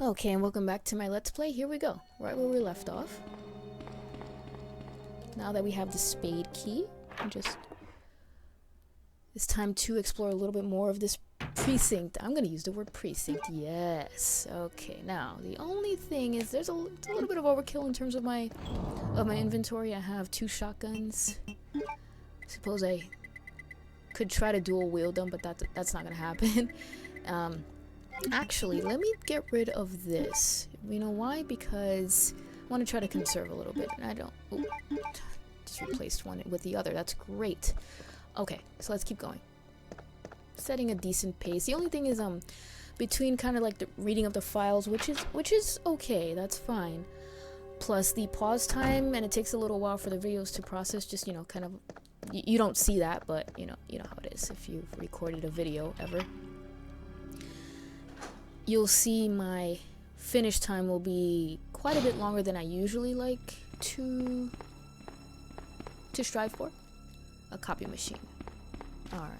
Okay, and welcome back to my Let's Play. Here we go, right where we left off. Now that we have the spade key, it's time to explore a little bit more of this precinct. I'm gonna use the word precinct, yes. Okay, now, the only thing is it's a little bit of overkill in terms of my inventory. I have 2 shotguns. Suppose I could try to dual wield them, but that's not gonna happen. Actually, let me get rid of this. You know why? Because I want to try to conserve a little bit, and I don't... Ooh, just replaced one with the other. That's great. Okay, so let's keep going. Setting a decent pace. The only thing is, between kind of like the reading of the files, which is okay, that's fine. Plus the pause time, and it takes a little while for the videos to process, just, you know, kind of... You don't see that, but, you know how it is if you've recorded a video ever. You'll see my finish time will be quite a bit longer than I usually like to strive for. A copy machine. Alright.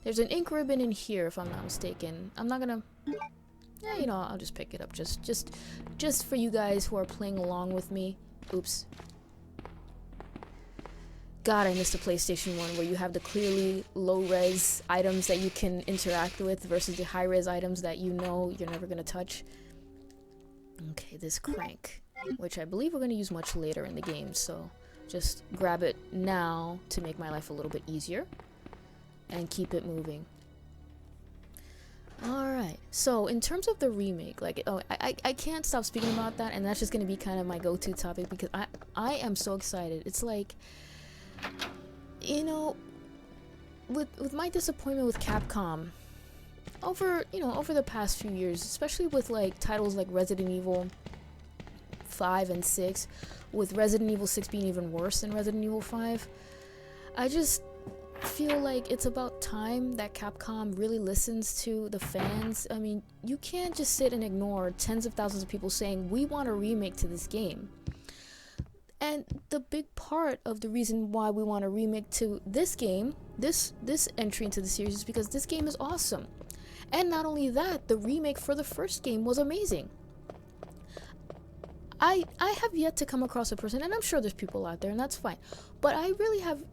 There's an ink ribbon in here if I'm not mistaken. I'm not gonna... Yeah, you know, I'll just pick it up just for you guys who are playing along with me. Oops. God, I missed the PlayStation 1 where you have the clearly low-res items that you can interact with versus the high-res items that you know you're never going to touch. Okay, this crank, which I believe we're going to use much later in the game, so just grab it now to make my life a little bit easier and keep it moving. Alright, so in terms of the remake, like, I can't stop speaking about that, and that's just going to be kind of my go-to topic because I am so excited. It's like... You know, with my disappointment with Capcom over the past few years, especially with like titles like Resident Evil 5 and 6, with Resident Evil 6 being even worse than Resident Evil 5, I just feel like it's about time that Capcom really listens to the fans. I mean, you can't just sit and ignore tens of thousands of people saying we want a remake to this game. And the big part of the reason why we want a remake to this game, this entry into the series, is because this game is awesome. And not only that, the remake for the first game was amazing. I have yet to come across a person, and I'm sure there's people out there, and that's fine. But I really have,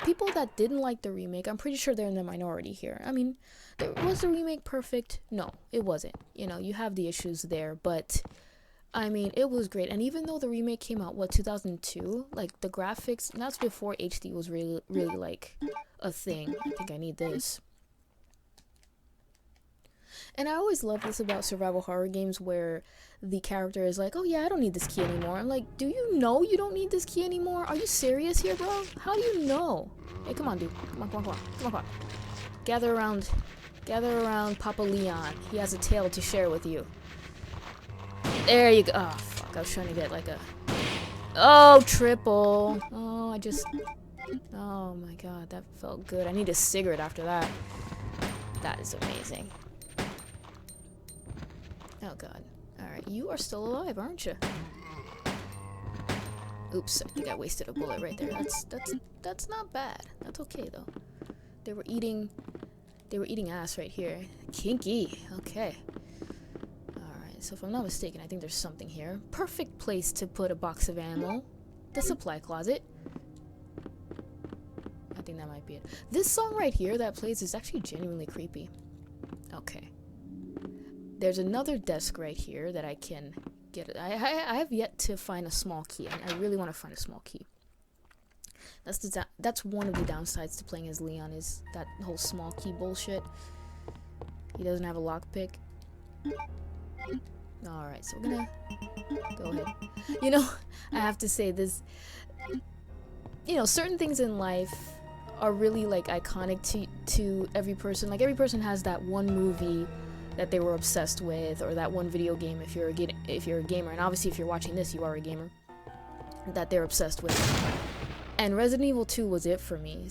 people that didn't like the remake, I'm pretty sure they're in the minority here. I mean, was the remake perfect? No, it wasn't. You know, you have the issues there, but... I mean, it was great, and even though the remake came out, 2002, like, the graphics, that's before HD was really like, a thing. I think I need this. And I always love this about survival horror games where the character is like, oh yeah, I don't need this key anymore. I'm like, do you know you don't need this key anymore? Are you serious here, bro? How do you know? Hey, come on, dude. Come on. Gather around Papa Leon. He has a tale to share with you. There you go. Oh, fuck. I was trying to get like a... Oh, triple. Oh, Oh my god, that felt good. I need a cigarette after that. That is amazing. Oh god. Alright, you are still alive, aren't you? Oops, I think I wasted a bullet right there. That's not bad. That's okay, though. They were eating ass right here. Kinky. Okay. So if I'm not mistaken, I think there's something here. Perfect place to put a box of ammo. The supply closet. I think that might be it. This song right here that plays is actually genuinely creepy. Okay. There's another desk right here that I can get. I have yet to find a small key. I really want to find a small key. That's one of the downsides to playing as Leon, is that whole small key bullshit. He doesn't have a lockpick. Alright, so we're gonna go ahead. You know, I have to say this, you know, certain things in life are really like iconic to every person. Like, every person has that one movie that they were obsessed with, or that one video game if you're a gamer, and obviously if you're watching this you are a gamer, that they're obsessed with. And Resident Evil 2 was it for me.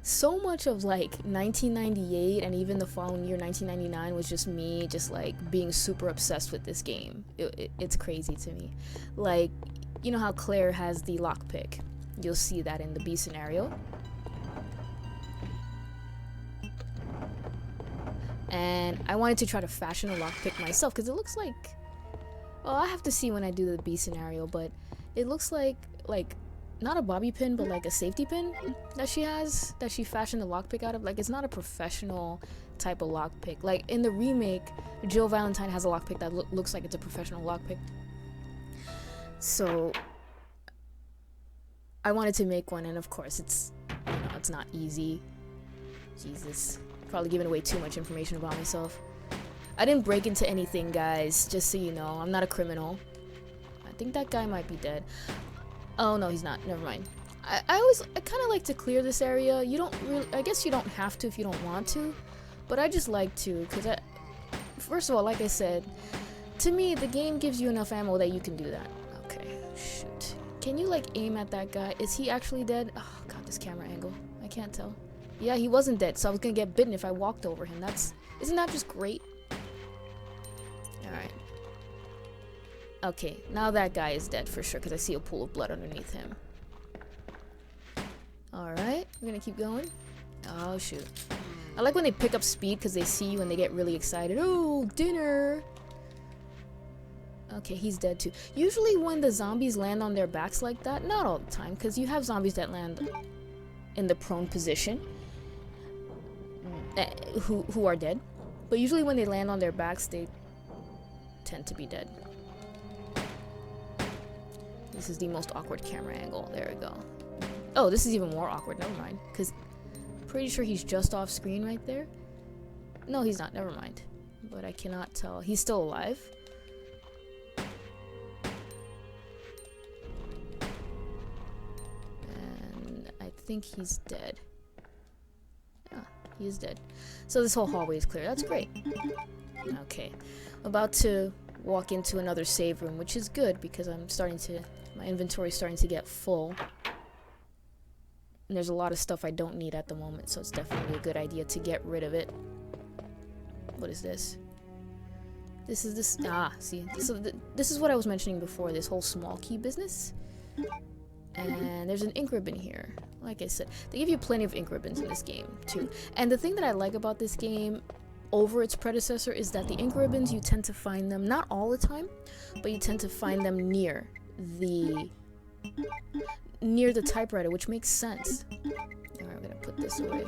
So much of like 1998 and even the following year 1999 was just me just like being super obsessed with this game. It's crazy to me. Like, you know how Claire has the lockpick? You'll see that in the B scenario. and I wanted to try to fashion a lockpick myself because it looks like, well, I have to see when I do the B scenario, but it looks like not a bobby pin, but like a safety pin that she has, that she fashioned a lockpick out of. Like, it's not a professional type of lockpick. Like in the remake, Jill Valentine has a lockpick that looks like it's a professional lockpick. So I wanted to make one, and of course it's, you know, it's not easy. Jesus, probably giving away too much information about myself. I didn't break into anything, guys, just so you know. I'm not a criminal. I think that guy might be dead. Oh no, he's not. Never mind. I kind of like to clear this area. You don't really, I guess you don't have to if you don't want to, but I just like to, because first of all, like I said, to me the game gives you enough ammo that you can do that. Okay, shoot. Can you like aim at that guy? Is he actually dead? Oh god, this camera angle. I can't tell. Yeah, he wasn't dead, so I was gonna get bitten if I walked over him. Isn't that just great? Alright. Okay, now that guy is dead for sure, because I see a pool of blood underneath him. Alright, we're gonna keep going. Oh, shoot. I like when they pick up speed, because they see you and they get really excited. Oh, dinner! Okay, he's dead too. Usually when the zombies land on their backs like that, not all the time, because you have zombies that land in the prone position, who are dead. But usually when they land on their backs, they tend to be dead. This is the most awkward camera angle. There we go. Oh, this is even more awkward. Never mind. Because pretty sure he's just off screen right there. No, he's not. Never mind. But I cannot tell. He's still alive. And I think he's dead. Yeah, he is dead. So this whole hallway is clear. That's great. Okay. About to walk into another save room, which is good because my inventory is starting to get full. And there's a lot of stuff I don't need at the moment, so it's definitely a good idea to get rid of it. What is this? This is this is what I was mentioning before, this whole small key business. And there's an ink ribbon here. Like I said, they give you plenty of ink ribbons in this game too. And the thing that I like about this game over its predecessor is that the ink ribbons, you tend to find them, not all the time, but you tend to find them near the typewriter, which makes sense. Alright, I'm gonna put this away.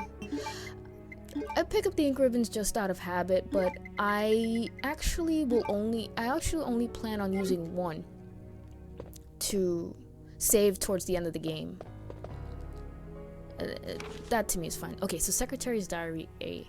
I pick up the ink ribbons just out of habit, but I actually only plan on using one to save towards the end of the game. That to me is fine. Okay, so Secretary's Diary A.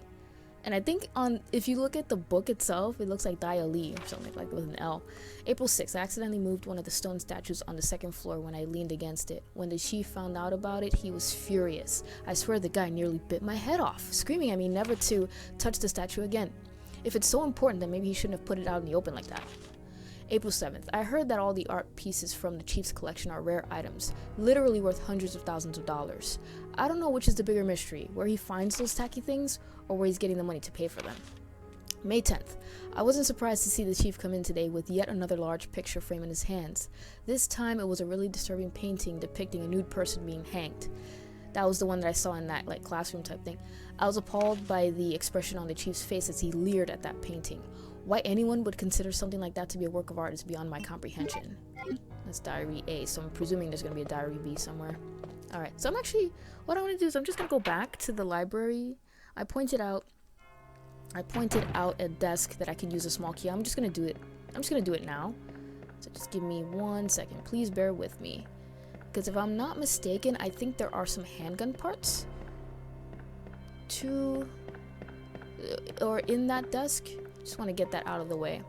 And I think if you look at the book itself, it looks like Dialee or something like that with an L. April 6th, I accidentally moved one of the stone statues on the second floor when I leaned against it. When the chief found out about it, he was furious. I swear the guy nearly bit my head off, screaming at me never to touch the statue again. If it's so important, then maybe he shouldn't have put it out in the open like that. April 7th, I heard that all the art pieces from the chief's collection are rare items, literally worth hundreds of thousands of dollars. I don't know which is the bigger mystery, where he finds those tacky things, or where he's getting the money to pay for them. May 10th, I wasn't surprised to see the chief come in today with yet another large picture frame in his hands. This time it was a really disturbing painting depicting a nude person being hanged. That was the one that I saw in that classroom type thing. I was appalled by the expression on the chief's face as he leered at that painting. Why anyone would consider something like that to be a work of art is beyond my comprehension. That's Diary A, so I'm presuming there's going to be a Diary B somewhere. Alright, so what I want to do is I'm just going to go back to the library. I pointed out a desk that I could use a small key. I'm just going to do it now. So just give me 1 second. Please bear with me. Because if I'm not mistaken, I think there are some handgun parts or in that desk. Just want to get that out of the way.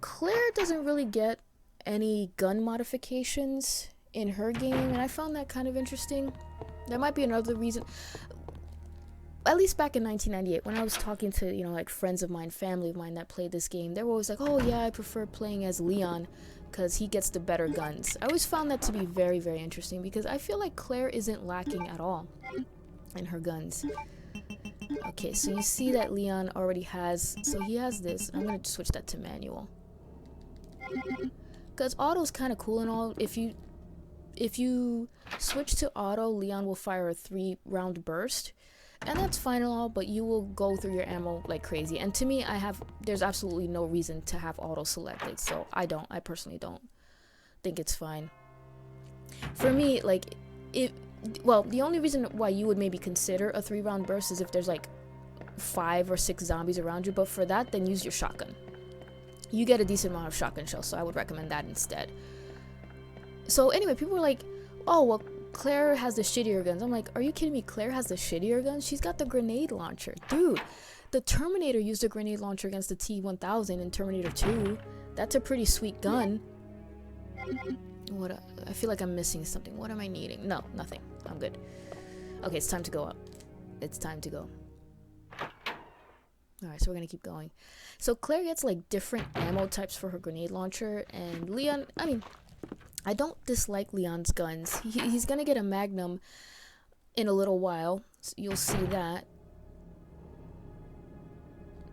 Claire doesn't really get any gun modifications in her game, and I found that kind of interesting. There might be another reason. At least back in 1998, when I was talking to, friends of mine, family of mine that played this game, they were always like, oh yeah, I prefer playing as Leon because he gets the better guns. I always found that to be very, very interesting because I feel like Claire isn't lacking at all in her guns. Okay, so you see that Leon already has, so he has this. I'm going to switch that to manual. Because auto's kind of cool and all. If you switch to auto, Leon will fire a 3-round burst. And that's fine and all, but you will go through your ammo like crazy. And to me, there's absolutely no reason to have auto selected, so I personally don't think it's fine. For me, like, the only reason why you would maybe consider a 3-round burst is if there's like 5 or 6 zombies around you, but for that, then use your shotgun. You get a decent amount of shotgun shells, so I would recommend that instead. So anyway, people were like, oh, well, Claire has the shittier guns. I'm like, are you kidding me? Claire has the shittier guns? She's got the grenade launcher. Dude, the Terminator used a grenade launcher against the T-1000 in Terminator 2. That's a pretty sweet gun. I feel like I'm missing something. What am I needing? No, nothing. I'm good. Okay, it's time to go up. It's time to go. Alright, so we're gonna keep going. So Claire gets like different ammo types for her grenade launcher, and Leon, I don't dislike Leon's guns. He's gonna get a Magnum in a little while. So you'll see that.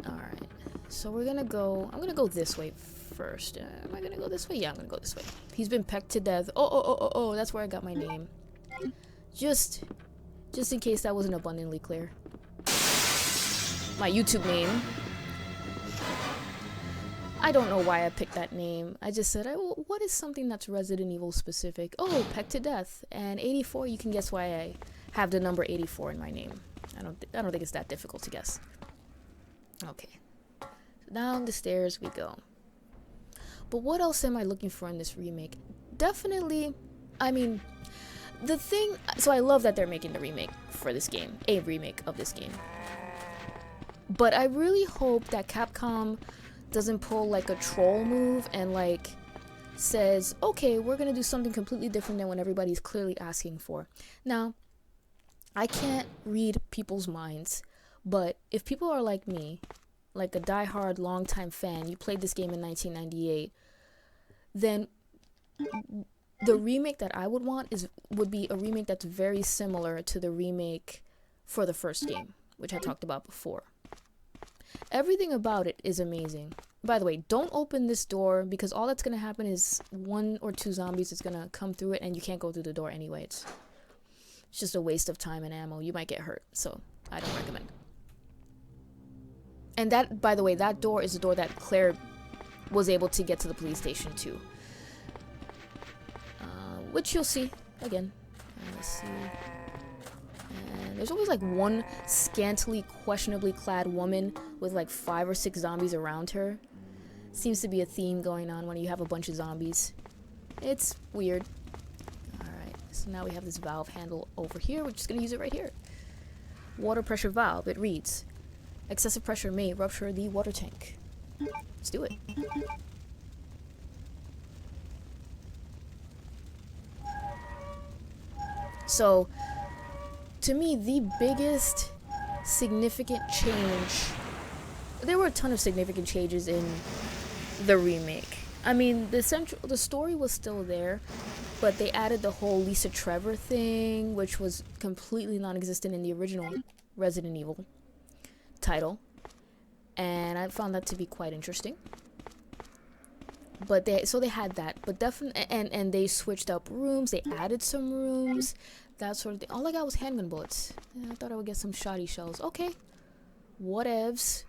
Alright, so I'm gonna go this way first. Am I gonna go this way? Yeah, I'm gonna go this way. He's been pecked to death. Oh, that's where I got my name. Just in case that wasn't abundantly clear. My YouTube name. I don't know why I picked that name. I just said, what is something that's Resident Evil specific? Oh, pecked to death. And 84, you can guess why I have the number 84 in my name. I don't think it's that difficult to guess. Okay. Down the stairs we go. But what else am I looking for in this remake? Definitely, so I love that they're making the remake for this game. A remake of this game. But I really hope that Capcom doesn't pull like a troll move and like says, okay, we're gonna do something completely different than what everybody's clearly asking for. Now, I can't read people's minds, but if people are like me, like a diehard longtime fan, you played this game in 1998, then the remake that I would want would be a remake that's very similar to the remake for the first game, which I talked about before. Everything about it is amazing. By the way, don't open this door, because all that's going to happen is 1 or 2 zombies is going to come through it, and you can't go through the door anyway. It's just a waste of time and ammo. You might get hurt, so I don't recommend. And that, by the way, that door is the door that Claire was able to get to the police station too. Which you'll see again. Let's see. And there's always like one scantily, questionably clad woman with like 5 or 6 zombies around her. Seems to be a theme going on when you have a bunch of zombies. It's weird. Alright, so now we have this valve handle over here. We're just going to use it right here. Water pressure valve. It reads, excessive pressure may rupture the water tank. Let's do it. So, to me, the biggest significant change... There were a ton of significant changes in the remake. The story was still there, but they added the whole Lisa Trevor thing, which was completely non-existent in the original Resident Evil title. And I found that to be quite interesting. But they had that, but definitely, and they switched up rooms, they added some rooms, that sort of thing. All I got was handgun bullets. Yeah, I thought I would get some shoddy shells. Okay, whatevs.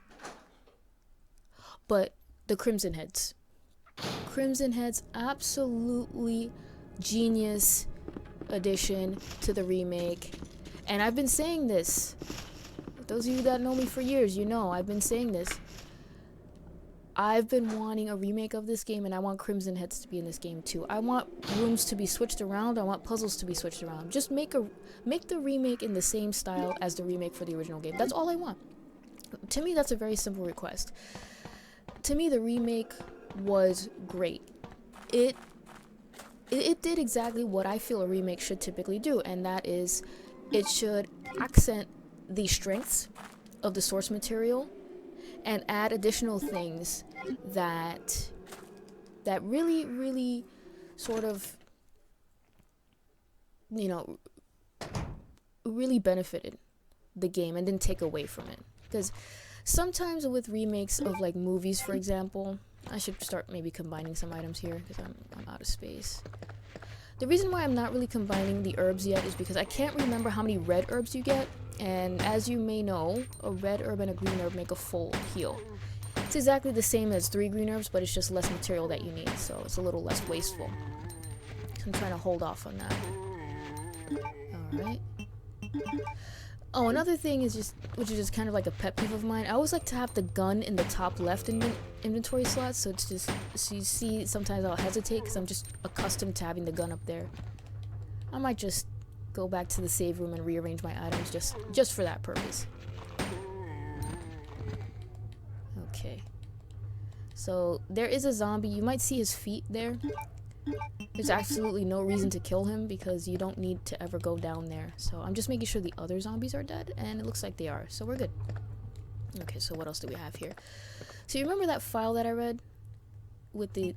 But the Crimson Heads, absolutely genius addition to the remake. And I've been saying this. Those of you that know me for years, you know I've been saying this. I've been wanting a remake of this game, and I want Crimson Heads to be in this game too. I want rooms to be switched around. I want puzzles to be switched around. Just make the remake in the same style as the remake for the original game. That's all I want. To me, that's a very simple request. To me, the remake was great. It did exactly what I feel a remake should typically do, and that is, it should accent the strengths of the source material and add additional things that really, really sort of, really benefited the game and didn't take away from it. Because sometimes with remakes of like movies, for example, I should start maybe combining some items here because I'm out of space. The reason why I'm not really combining the herbs yet is because I can't remember how many red herbs you get, and as you may know, a red herb and a green herb make a full heal. It's exactly the same as 3 green herbs, but it's just less material that you need, so it's a little less wasteful. So I'm trying to hold off on that. Alright. Oh, another thing is just, which is just kind of like a pet peeve of mine, I always like to have the gun in the top left inventory slot, so it's just, so you see, sometimes I'll hesitate because I'm just accustomed to having the gun up there. I might just go back to the save room and rearrange my items just for that purpose. Okay. So, there is a zombie, you might see his feet there. There's absolutely no reason to kill him because you don't need to ever go down there. So I'm just making sure the other zombies are dead, and it looks like they are, so we're good. Okay, so what else do we have here? So you remember that file that I read with the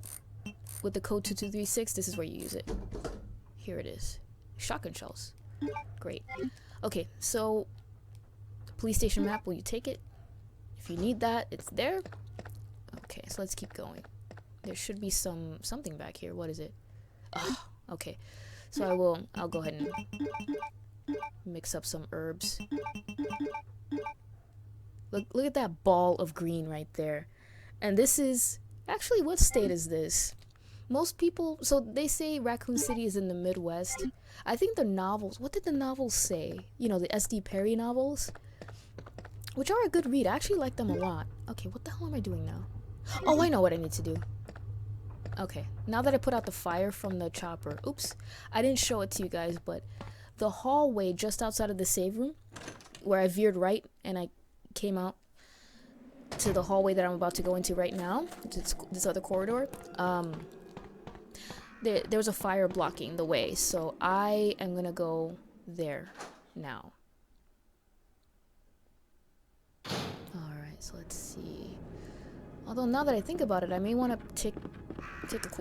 code 2236? This is where you use it. Here it is. Shotgun shells. Great. Okay, so the police station map, will you take it? If you need that, it's there. Okay, so let's keep going. There should be something back here. What is it? Oh, okay. So I'll go ahead and mix up some herbs. Look at that ball of green right there. And this is actually, what state is this? Most people, so they say Raccoon City is in the Midwest. I think the novels, what did the novels say? You know, the S.D. Perry novels, which are a good read. I actually like them a lot. Okay, what the hell am I doing now? Oh, I know what I need to do. Okay, now that I put out the fire from the chopper, oops, I didn't show it to you guys, but the hallway just outside of the save room, where I veered right and I came out to the hallway that I'm about to go into right now, this other corridor, there was a fire blocking the way, so I am gonna go there now. Alright, so let's see. Although now that I think about it, I may want to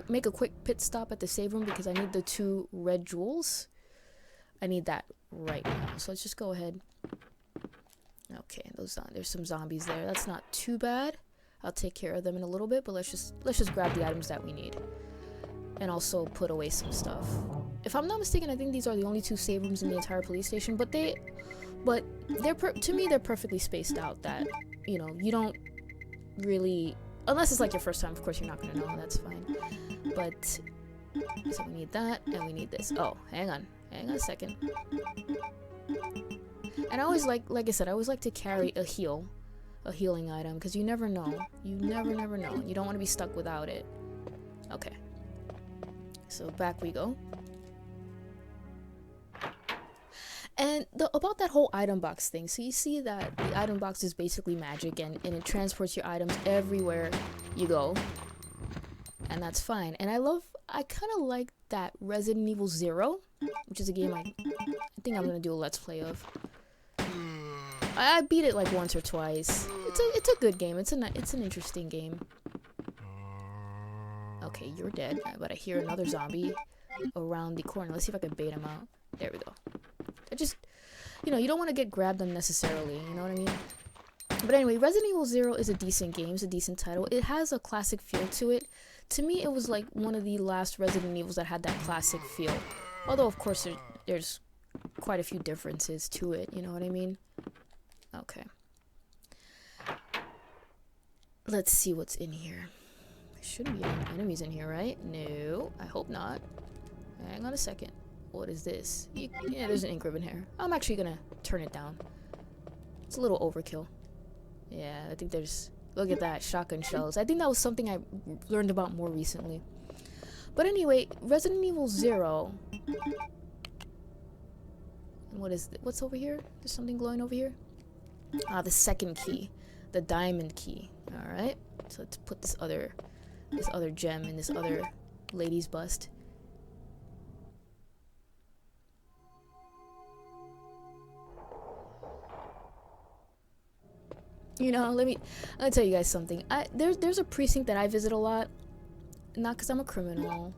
make a quick pit stop at the save room because I need the 2 red jewels. I need that right now. So let's just go ahead. Okay, there's some zombies there. That's not too bad. I'll take care of them in a little bit, but let's just grab the items that we need. And also put away some stuff. If I'm not mistaken, I think these are the only 2 save rooms in the entire police station, but they're to me they're perfectly spaced out that, you know, you don't really, unless it's like your first time, of course you're not gonna know, that's fine. But so we need that and we need this. Oh, hang on a second. And I always like I said, I always like to carry a healing item, because you never know. You never know. You don't want to be stuck without it. Okay. So back we go. And about that whole item box thing, so you see that the item box is basically magic, and it transports your items everywhere you go. And that's fine. And I kind of like that Resident Evil 0, which is a game I think I'm going to do a Let's Play of. I beat it like once or twice. It's a good game. It's an interesting game. Okay, you're dead, but I hear another zombie around the corner. Let's see if I can bait him out. There we go. I just, you know, you don't want to get grabbed unnecessarily, you know what I mean? But anyway, Resident Evil 0 is a decent game. It's a decent title. It has a classic feel to it. To me, it was like one of the last Resident Evils that had that classic feel. Although, of course, there's quite a few differences to it, you know what I mean? Okay. Let's see what's in here. There shouldn't be any enemies in here, right? No, I hope not. Hang on a second. What is this? Yeah, there's an ink ribbon here. I'm actually gonna turn it down. It's a little overkill. Yeah, I think there's... Look at that, shotgun shells. I think that was something I learned about more recently. But anyway, Resident Evil 0... What's over here? There's something glowing over here? Ah, the second key. The diamond key. Alright. So let's put this other gem in this other lady's bust. You know, I'll tell you guys something. There's a precinct that I visit a lot. Not because I'm a criminal.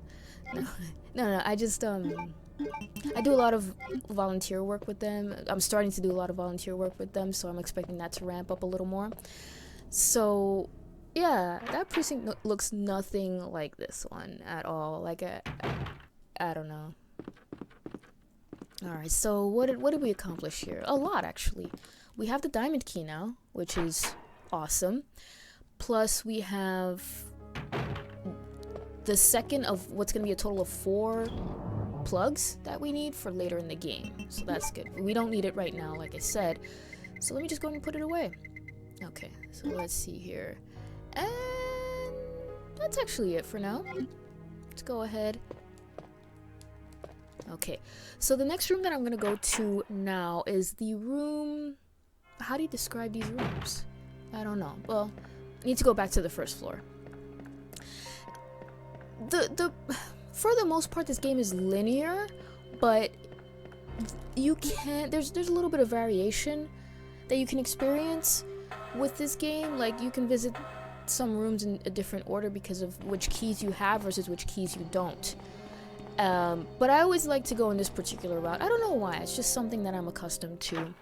No, I just, I do a lot of volunteer work with them. I'm starting to do a lot of volunteer work with them, so I'm expecting that to ramp up a little more. So, yeah, that precinct looks nothing like this one at all. Like, I don't know. Alright, so what did we accomplish here? A lot, actually. We have the diamond key now, which is awesome. Plus, we have the second of what's going to be a total of 4 plugs that we need for later in the game. So that's good. We don't need it right now, like I said. So let me just go and put it away. Okay, so let's see here. And that's actually it for now. Let's go ahead. Okay, so the next room that I'm going to go to now is the room... How do you describe these rooms? I don't know. Well, I need to go back to the first floor. For the most part, this game is linear, but you can there's a little bit of variation that you can experience with this game. Like, you can visit some rooms in a different order because of which keys you have versus which keys you don't. But I always like to go in this particular route. I don't know why. It's just something that I'm accustomed to.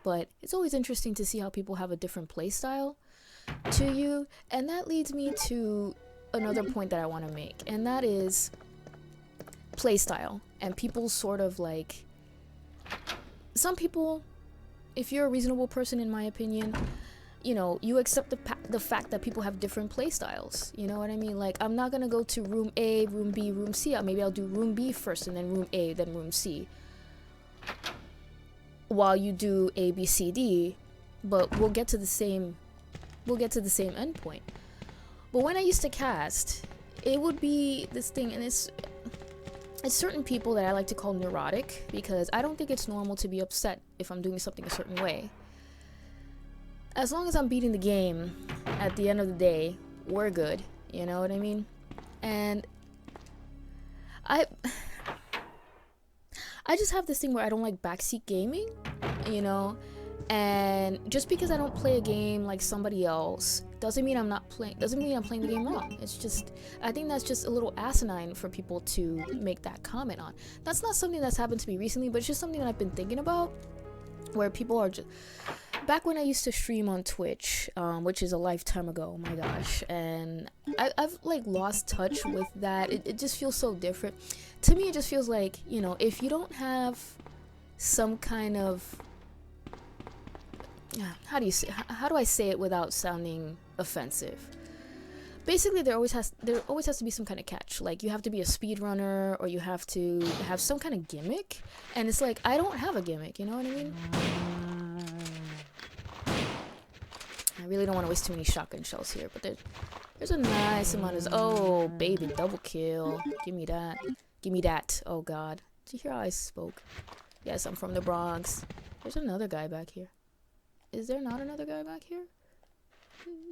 But it's always interesting to see how people have a different play style to you. And that leads me to another point that I want to make. And that is play style. And people sort of like... Some people, if you're a reasonable person in my opinion, you know, you accept the fact that people have different play styles. You know what I mean? Like, I'm not going to go to room A, room B, room C. Maybe I'll do room B first and then room A, then room C. While you do A, B, C, D, but we'll get to the same endpoint. But when I used to cast, it would be this thing, and it's certain people that I like to call neurotic, because I don't think it's normal to be upset if I'm doing something a certain way. As long as I'm beating the game, at the end of the day, we're good. You know what I mean? And I just have this thing where I don't like backseat gaming, you know? And just because I don't play a game like somebody else doesn't mean I'm playing the game wrong. It's just, I think that's just a little asinine for people to make that comment on. That's not something that's happened to me recently, but it's just something that I've been thinking about, where people are just... Back when I used to stream on Twitch, which is a lifetime ago, oh my gosh, and I've like lost touch with that. It just feels so different. To me, it just feels like, you know, if you don't have some kind of... How do I say it without sounding offensive? Basically, there always has to be some kind of catch. Like, you have to be a speedrunner, or you have to have some kind of gimmick. And it's like, I don't have a gimmick, you know what I mean? I really don't want to waste too many shotgun shells here, but there's a nice amount of... Oh, baby, double kill. Give me that. Give me that. Oh, God. Did you hear how I spoke? Yes, I'm from the Bronx. There's another guy back here. Is there not another guy back here?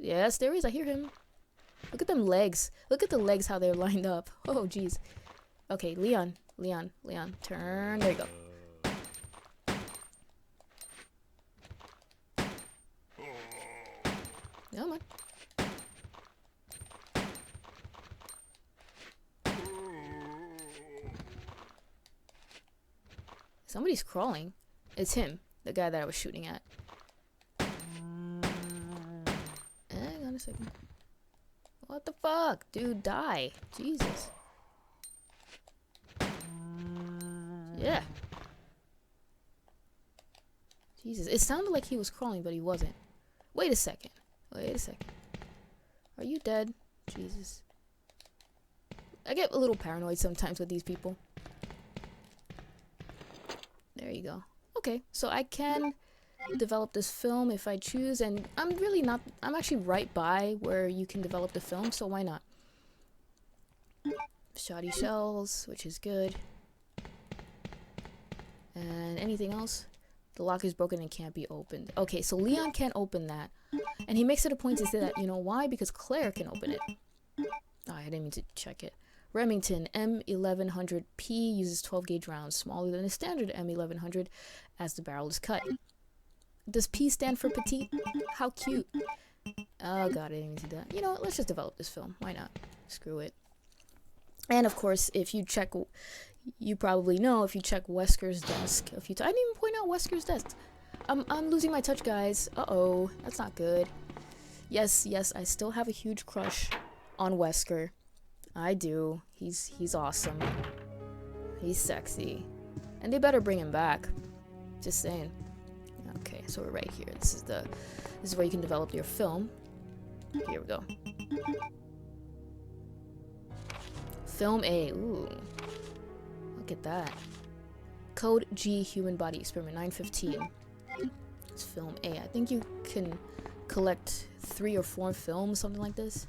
Yes, there is. I hear him. Look at them legs. Look at the legs, how they're lined up. Oh, jeez. Okay, Leon. Turn. There you go. Come on. Somebody's crawling. It's him, the guy that I was shooting at. Hang on a second. What the fuck? Dude, die. Jesus. Yeah. Jesus. It sounded like he was crawling, but he wasn't. Wait a second. Are you dead? Jesus. I get a little paranoid sometimes with these people. There you go. Okay, so I can develop this film if I choose, and I'm actually right by where you can develop the film, so why not? Shoddy shells, which is good. And anything else? The lock is broken and can't be opened. Okay, so Leon can't open that. And he makes it a point to say that, you know why? Because Claire can open it. Oh, I didn't mean to check it. Remington M1100P uses 12 gauge rounds, smaller than a standard M1100 as the barrel is cut. Does P stand for petite? How cute. Oh god, I didn't even see that. You know what, let's just develop this film. Why not? Screw it. And of course, if you check, you probably know, if you check Wesker's desk a few times. I didn't even point out Wesker's desk. I'm losing my touch, guys. Uh-oh, that's not good. Yes, I still have a huge crush on Wesker. I do. He's awesome. He's sexy. And they better bring him back. Just saying. Okay, so we're right here. This is where you can develop your film. Here we go. Film A. Ooh. Look at that. Code G Human Body Experiment 915. It's film A. I think you can collect 3 or 4 films, something like this.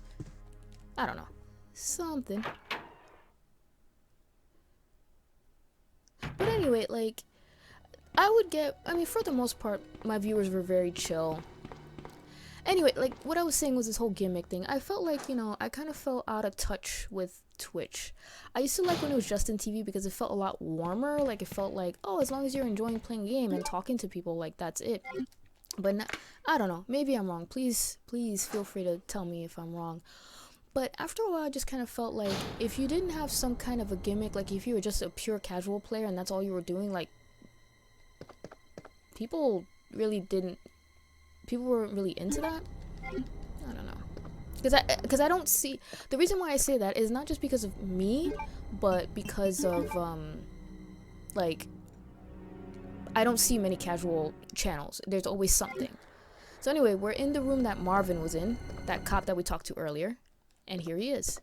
I don't know. Something. But anyway, like, I mean, for the most part, my viewers were very chill. Anyway, like, what I was saying was this whole gimmick thing. I felt like, you know, I kind of felt out of touch with Twitch. I used to like when it was Justin TV because it felt a lot warmer. Like, it felt like, oh, as long as you're enjoying playing a game and talking to people, like, that's it. But I don't know. Maybe I'm wrong. Please feel free to tell me if I'm wrong. But after a while, I just kind of felt like if you didn't have some kind of a gimmick, like if you were just a pure casual player and that's all you were doing, like, people weren't really into that. I don't know. Because I don't see, the reason why I say that is not just because of me, but because of, like, I don't see many casual channels. There's always something. So anyway, we're in the room that Marvin was in, that cop that we talked to earlier. And here he is.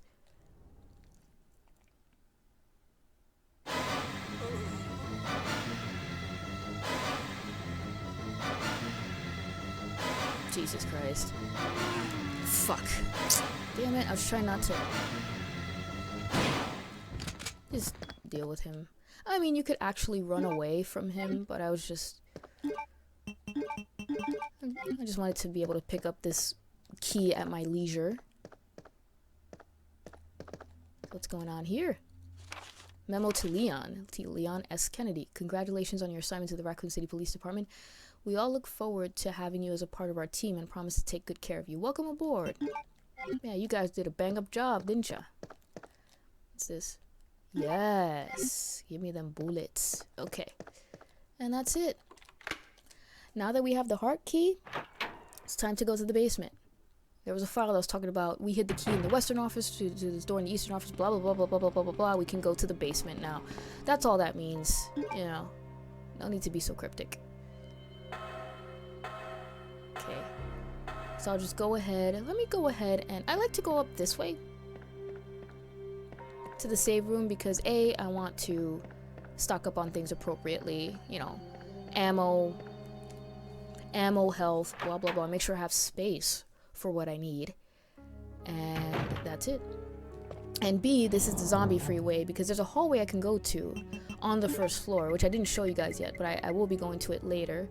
Jesus Christ. Fuck. Damn it, I was trying not to just deal with him. I mean, you could actually run away from him, but I just wanted to be able to pick up this key at my leisure. What's going on here? Memo to Leon S. Kennedy. Congratulations on your assignment to the Raccoon City Police Department. We all look forward to having you as a part of our team and promise to take good care of you. Welcome aboard. Yeah, you guys did a bang-up job, didn't ya? What's this? Yes. Give me them bullets. Okay. And that's it. Now that we have the heart key, it's time to go to the basement. There was a file that was talking about we hid the key in the western office to this door in the eastern office, blah, blah, blah, blah, blah, blah, blah, blah, blah. We can go to the basement now. That's all that means, you know. No need to be so cryptic. Okay. So I'll just go ahead. Let me go ahead and I like to go up this way to the save room because A, I want to stock up on things appropriately, you know, ammo, health, blah, blah, blah. Make sure I have space for what I need, and that's it. And B, this is the zombie freeway because there's a hallway I can go to on the first floor, which I didn't show you guys yet, but I will be going to it later,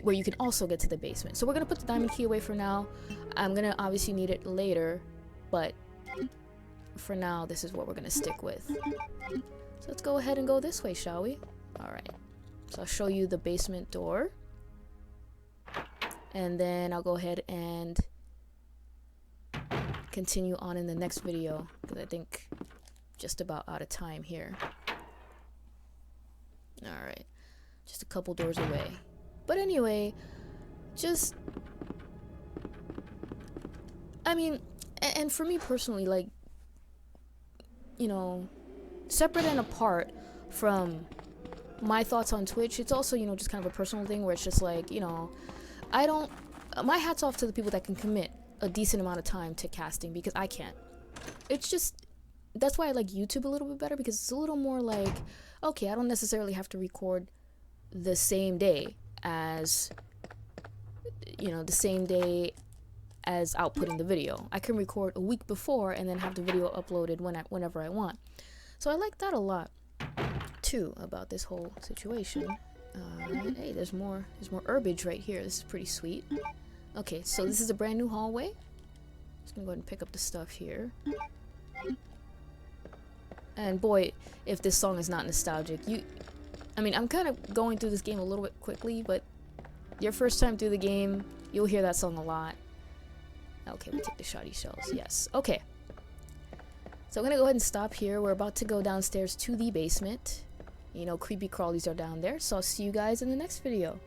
where you can also get to the basement. So we're gonna put the diamond key away for now. I'm gonna obviously need it later, but for now this is what we're gonna stick with. So let's go ahead and go this way, shall we? All right, so I'll show you the basement door. And then I'll go ahead and continue on in the next video because I think just about out of time here. Alright, just a couple doors away. But anyway, just, I mean, and for me personally, like, you know, separate and apart from my thoughts on Twitch, it's also, you know, just kind of a personal thing where it's just like, you know, my hat's off to the people that can commit a decent amount of time to casting because I can't. It's just, that's why I like YouTube a little bit better because it's a little more like, okay, I don't necessarily have to record the same day as, you know, the same day as outputting the video. I can record a week before and then have the video uploaded whenever I want. So I like that a lot too about this whole situation. Hey, there's more herbage right here. This is pretty sweet. Okay, so this is a brand new hallway. Just gonna go ahead and pick up the stuff here. And boy, if this song is not nostalgic, I mean, I'm kind of going through this game a little bit quickly, but your first time through the game, you'll hear that song a lot. Okay, we take the shoddy shells. Yes. Okay. So I'm gonna go ahead and stop here. We're about to go downstairs to the basement. You know, creepy crawlies are down there. So I'll see you guys in the next video.